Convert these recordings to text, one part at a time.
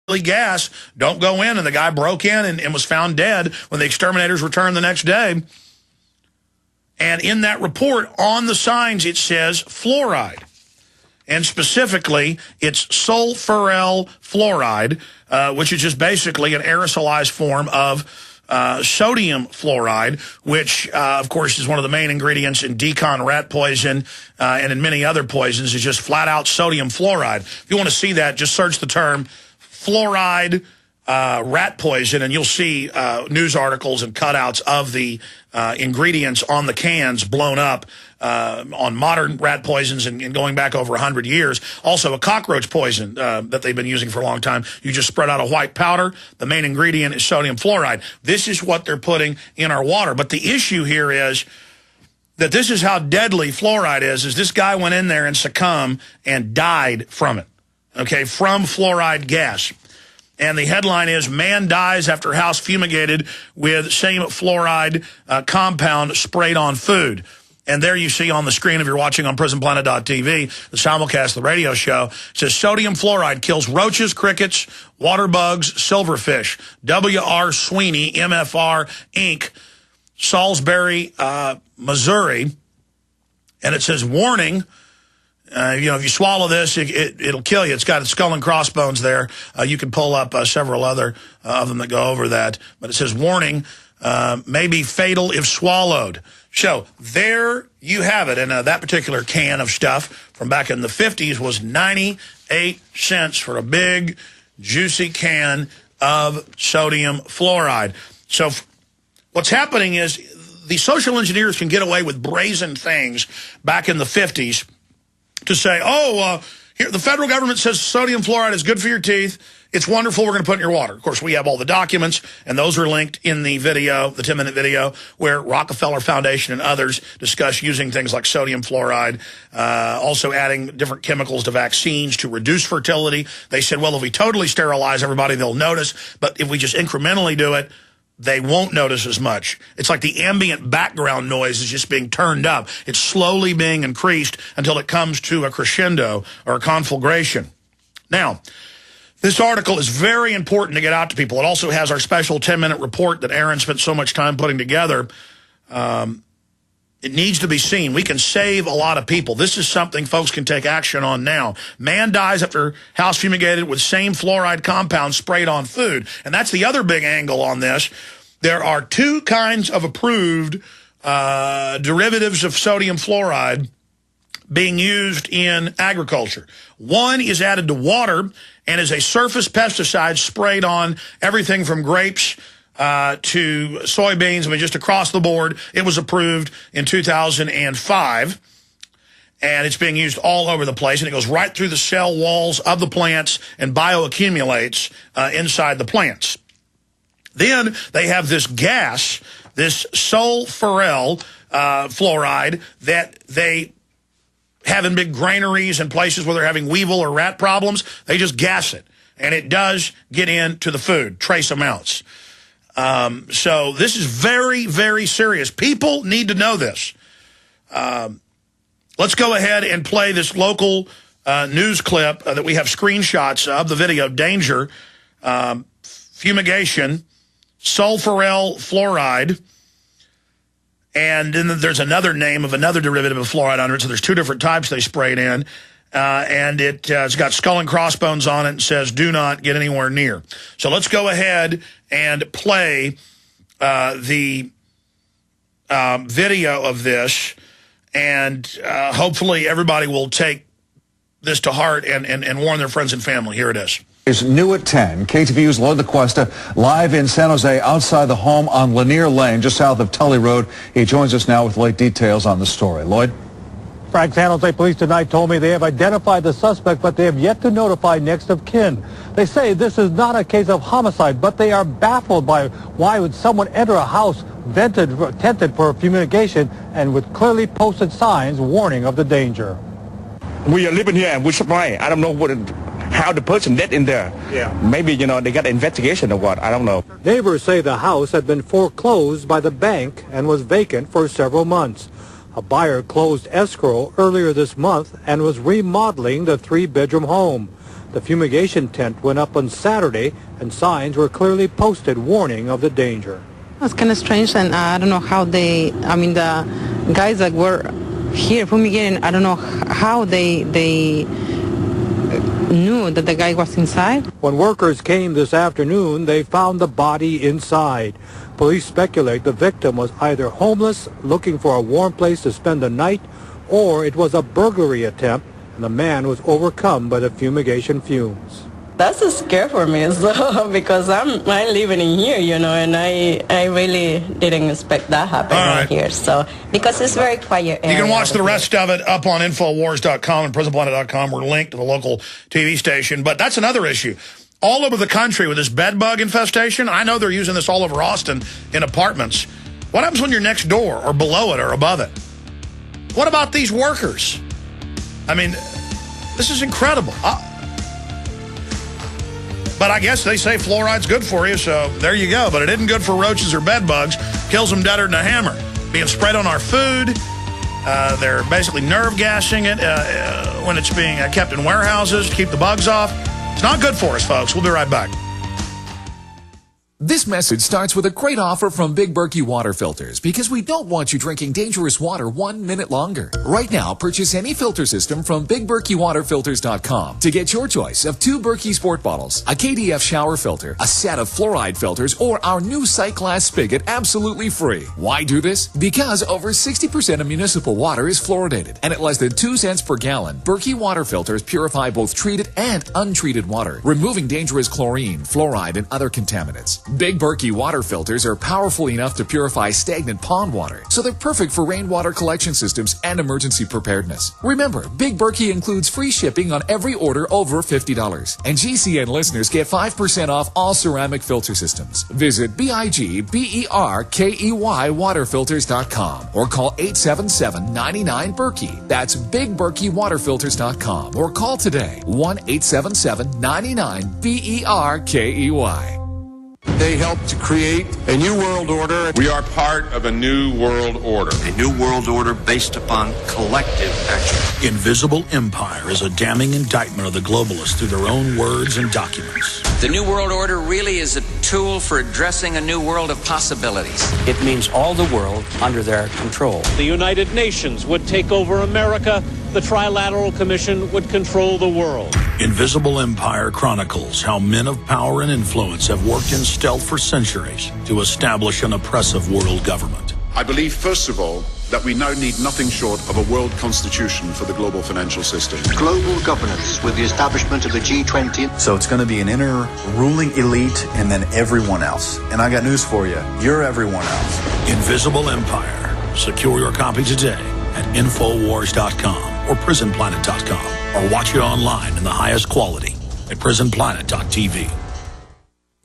gas, don't go in. And the guy broke in and was found dead when the exterminators returned the next day. And in that report, on the signs, it says fluoride. And specifically, it's sulfuryl fluoride, which is just basically an aerosolized form of sodium fluoride, which, of course, is one of the main ingredients in Decon rat poison and in many other poisons, is just flat-out sodium fluoride. If you want to see that, just search the term fluoride rat poison, and you'll see news articles and cutouts of the ingredients on the cans blown up on modern rat poisons and going back over 100 years. Also a cockroach poison that they've been using for a long time. You just spread out a white powder. The main ingredient is sodium fluoride. This is what they're putting in our water. But the issue here is that this is how deadly fluoride is this guy went in there and succumbed and died from it, okay, from fluoride gas. And the headline is, man dies after house fumigated with same fluoride compound sprayed on food. And there you see on the screen, if you're watching on PrisonPlanet.tv, the simulcast, the radio show, it says sodium fluoride kills roaches, crickets, water bugs, silverfish. W.R. Sweeney, MFR, Inc., Salisbury, Missouri. And it says, warning, if you swallow this, it'll kill you. It's got skull and crossbones there. You can pull up several other of them that go over that. But it says, warning, may be fatal if swallowed. So there you have it. And that particular can of stuff from back in the 50s was 98 cents for a big, juicy can of sodium fluoride. So what's happening is the social engineers can get away with brazen things back in the 50s to say, here, the federal government says sodium fluoride is good for your teeth. It's wonderful. We're going to put it in your water. Of course, we have all the documents, and those are linked in the video, the 10-minute video, where Rockefeller Foundation and others discuss using things like sodium fluoride, also adding different chemicals to vaccines to reduce fertility. They said, well, if we totally sterilize everybody, they'll notice. But if we just incrementally do it, they won't notice as much. It's like the ambient background noise is just being turned up. It's slowly being increased until it comes to a crescendo or a conflagration. Now, this article is very important to get out to people. It also has our special 10-minute report that Aaron spent so much time putting together. It needs to be seen. We can save a lot of people. This is something folks can take action on now. Man dies after house fumigated with same fluoride compound sprayed on food. And that's the other big angle on this. There are two kinds of approved derivatives of sodium fluoride being used in agriculture. One is added to water and is a surface pesticide sprayed on everything from grapes to soybeans. I mean, just across the board, it was approved in 2005. And it's being used all over the place. And it goes right through the cell walls of the plants and bioaccumulates inside the plants. Then they have this gas, this sulfuryl fluoride, that they have in big granaries and places where they're having weevil or rat problems. They just gas it. And it does get into the food, trace amounts. So this is very, very serious. People need to know this. Let's go ahead and play this local news clip that we have screenshots of, the video. Danger, fumigation, sulfuryl fluoride, and then there's another name of another derivative of fluoride under it, so there's two different types they sprayed in. And it's got skull and crossbones on it and says, do not get anywhere near. So let's go ahead and play the video of this, and hopefully everybody will take this to heart and warn their friends and family. Here it is. Is new at 10. KTVU's Lloyd LaCuesta live in San Jose outside the home on Lanier Lane, just south of Tully Road. He joins us now with late details on the story. Lloyd? Frank, San Jose police tonight told me they have identified the suspect, but they have yet to notify next of kin. They say this is not a case of homicide, but they are baffled by why would someone enter a house tented for fumigation and with clearly posted signs warning of the danger. We are living here and we supply. I don't know how the person get in there. Yeah. Maybe, they got an investigation or what. I don't know. Neighbors say the house had been foreclosed by the bank and was vacant for several months. A buyer closed escrow earlier this month and was remodeling the three-bedroom home. The fumigation tent went up on Saturday, and signs were clearly posted warning of the danger. It's kind of strange, and I don't know how the guys that were here fumigating, I don't know how they knew that the guy was inside. When workers came this afternoon, they found the body inside. Police speculate the victim was either homeless, looking for a warm place to spend the night, or it was a burglary attempt, and the man was overcome by the fumigation fumes. That's a scare for me as well, because I'm living in here, you know, and I really didn't expect that happening here. So, because it's very quiet area. You can watch the rest of it up on Infowars.com and PrisonPlanet.com. We're linked to the local TV station. But that's another issue. All over the country with this bed bug infestation, I know they're using this all over Austin in apartments. What happens when you're next door or below it or above it? What about these workers? I mean, this is incredible. But I guess they say fluoride's good for you, so there you go. But it isn't good for roaches or bed bugs. Kills them deader than a hammer. Being sprayed on our food. They're basically nerve gassing it when it's being kept in warehouses to keep the bugs off. It's not good for us, folks. We'll be right back. This message starts with a great offer from Big Berkey Water Filters, because we don't want you drinking dangerous water 1 minute longer. Right now, purchase any filter system from BigBerkeyWaterFilters.com to get your choice of 2 Berkey Sport bottles, a KDF shower filter, a set of fluoride filters, or our new sight glass spigot absolutely free. Why do this? Because over 60% of municipal water is fluoridated, and at less than 2 cents per gallon, Berkey Water Filters purify both treated and untreated water, removing dangerous chlorine, fluoride, and other contaminants. Big Berkey water filters are powerful enough to purify stagnant pond water, so they're perfect for rainwater collection systems and emergency preparedness. Remember, Big Berkey includes free shipping on every order over $50, and GCN listeners get 5% off all ceramic filter systems. Visit BIGBERKEY waterfilters.com or call 877-99-BERKEY. That's BigBerkeyWaterFilters.com or call today 1-877-99-BERKEY. They helped to create a new world order. We are part of a new world order. A new world order based upon collective action. Invisible Empire is a damning indictment of the globalists through their own words and documents. The new world order really is a tool for addressing a new world of possibilities. It means all the world under their control. The United Nations would take over America. The Trilateral Commission would control the world. Invisible Empire chronicles how men of power and influence have worked in stealth for centuries to establish an oppressive world government. I believe, first of all, that we now need nothing short of a world constitution for the global financial system. Global governance with the establishment of the G20. So it's going to be an inner ruling elite and then everyone else. And I got news for you. You're everyone else. Invisible Empire. Secure your copy today at Infowars.com or PrisonPlanet.com, or watch it online in the highest quality at PrisonPlanet.tv.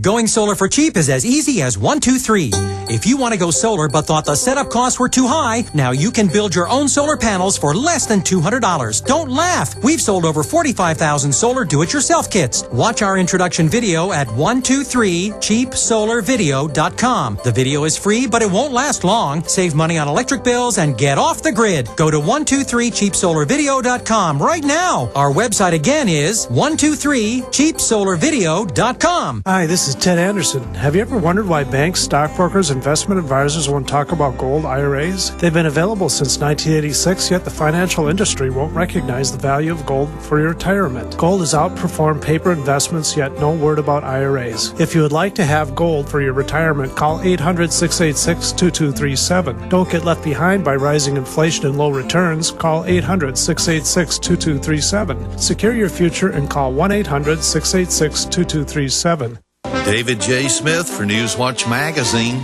Going solar for cheap is as easy as 1, 2, 3. If you want to go solar but thought the setup costs were too high, now you can build your own solar panels for less than $200. Don't laugh. We've sold over 45,000 solar do-it-yourself kits. Watch our introduction video at 123cheapsolarvideo.com. The video is free, but it won't last long. Save money on electric bills and get off the grid. Go to 123cheapsolarvideo.com right now. Our website again is 123cheapsolarvideo.com. Hi, this is Ted Anderson. Have you ever wondered why banks, stockbrokers, investment advisors won't talk about gold IRAs? They've been available since 1986, yet the financial industry won't recognize the value of gold for your retirement. Gold has outperformed paper investments, yet no word about IRAs. If you would like to have gold for your retirement, call 800-686-2237. Don't get left behind by rising inflation and low returns. Call 800-686-2237. Secure your future and call 1-800-686-2237. David J. Smith for Newswatch Magazine.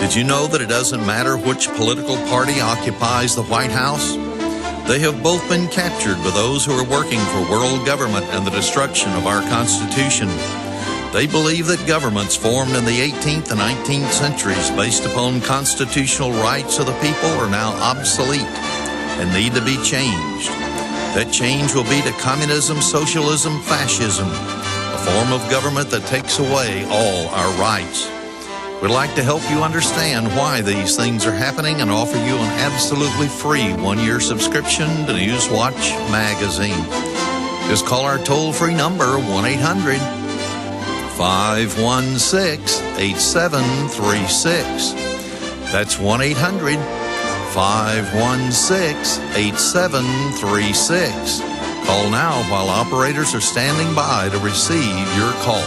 Did you know that it doesn't matter which political party occupies the White House? They have both been captured by those who are working for world government and the destruction of our Constitution. They believe that governments formed in the 18th and 19th centuries based upon constitutional rights of the people are now obsolete and need to be changed. That change will be to communism, socialism, fascism, a form of government that takes away all our rights. We'd like to help you understand why these things are happening and offer you an absolutely free one-year subscription to Newswatch Magazine. Just call our toll-free number, 1-800-516-8736. That's 1-800-516-8736. Call now while operators are standing by to receive your call.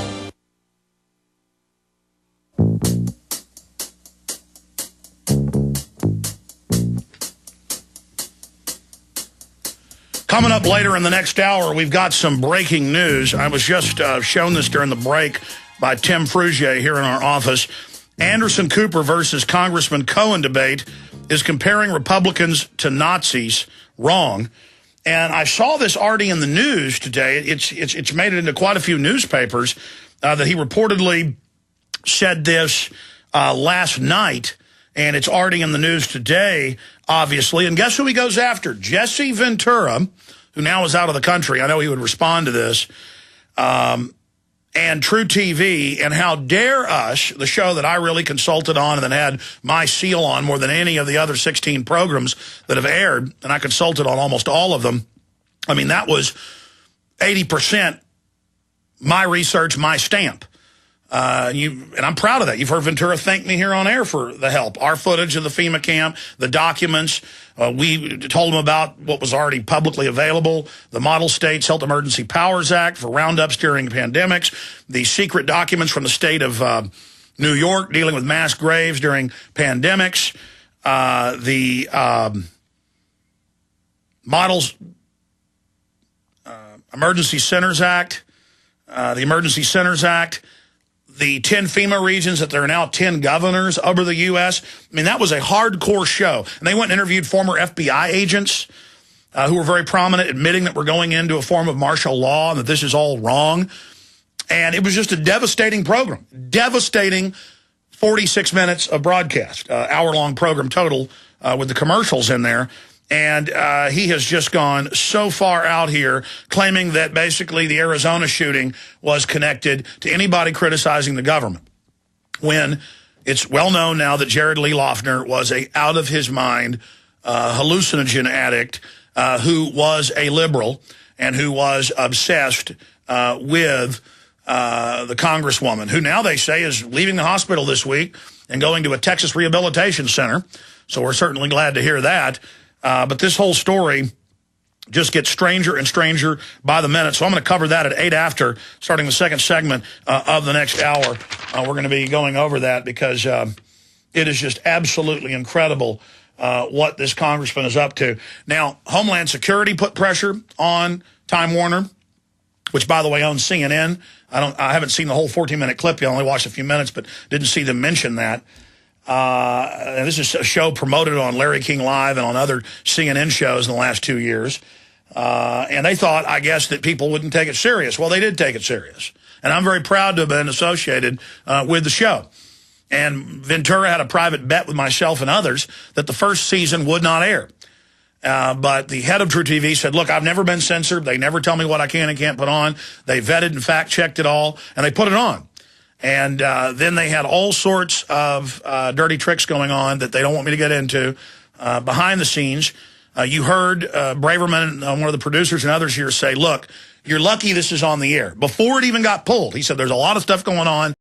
Coming up later in the next hour, we've got some breaking news. I was just shown this during the break by Tim Frugier here in our office. Anderson Cooper versus Congressman Cohen debate is comparing Republicans to Nazis. Wrong. And I saw this already in the news today. It's made it into quite a few newspapers that he reportedly said this last night. And it's already in the news today, obviously. And guess who he goes after? Jesse Ventura, who now is out of the country. I know he would respond to this. And True TV. And How Dare Us, the show that I really consulted on and then had my seal on more than any of the other 16 programs that have aired. And I consulted on almost all of them. I mean, that was 80% my research, my stamp. And I'm proud of that. You've heard Ventura thank me here on air for the help. Our footage of the FEMA camp, the documents. We told him about what was already publicly available, the Model States Health Emergency Powers Act for roundups during pandemics, the secret documents from the state of New York dealing with mass graves during pandemics, the Models Emergency Centers Act, the Emergency Centers Act, the 10 FEMA regions that there are now 10 governors over the U.S. I mean, that was a hardcore show. And they went and interviewed former FBI agents who were very prominent, admitting that we're going into a form of martial law and that this is all wrong. And it was just a devastating program. Devastating 46 minutes of broadcast, hour-long program total with the commercials in there. And he has just gone so far out here, claiming that basically the Arizona shooting was connected to anybody criticizing the government, when it's well known now that Jared Lee Loughner was a out-of-his-mind hallucinogen addict who was a liberal and who was obsessed with the congresswoman, who now they say is leaving the hospital this week and going to a Texas rehabilitation center. So we're certainly glad to hear that. But this whole story just gets stranger and stranger by the minute. So I'm going to cover that at 8 after, starting the second segment of the next hour. We're going to be going over that because it is just absolutely incredible what this congressman is up to. Now, Homeland Security put pressure on Time Warner, which, by the way, owns CNN. I haven't seen the whole 14-minute clip. I only watched a few minutes, but didn't see them mention that. And this is a show promoted on Larry King Live and on other CNN shows in the last 2 years. And they thought, I guess, that people wouldn't take it serious. Well, they did take it serious. And I'm very proud to have been associated with the show. And Ventura had a private bet with myself and others that the first season would not air. But the head of True TV said, look, I've never been censored. They never tell me what I can and can't put on. They vetted and fact-checked it all, and they put it on. And then they had all sorts of dirty tricks going on that they don't want me to get into behind the scenes. You heard Braverman, one of the producers and others here, say, look, you're lucky this is on the air. Before it even got pulled, he said there's a lot of stuff going on.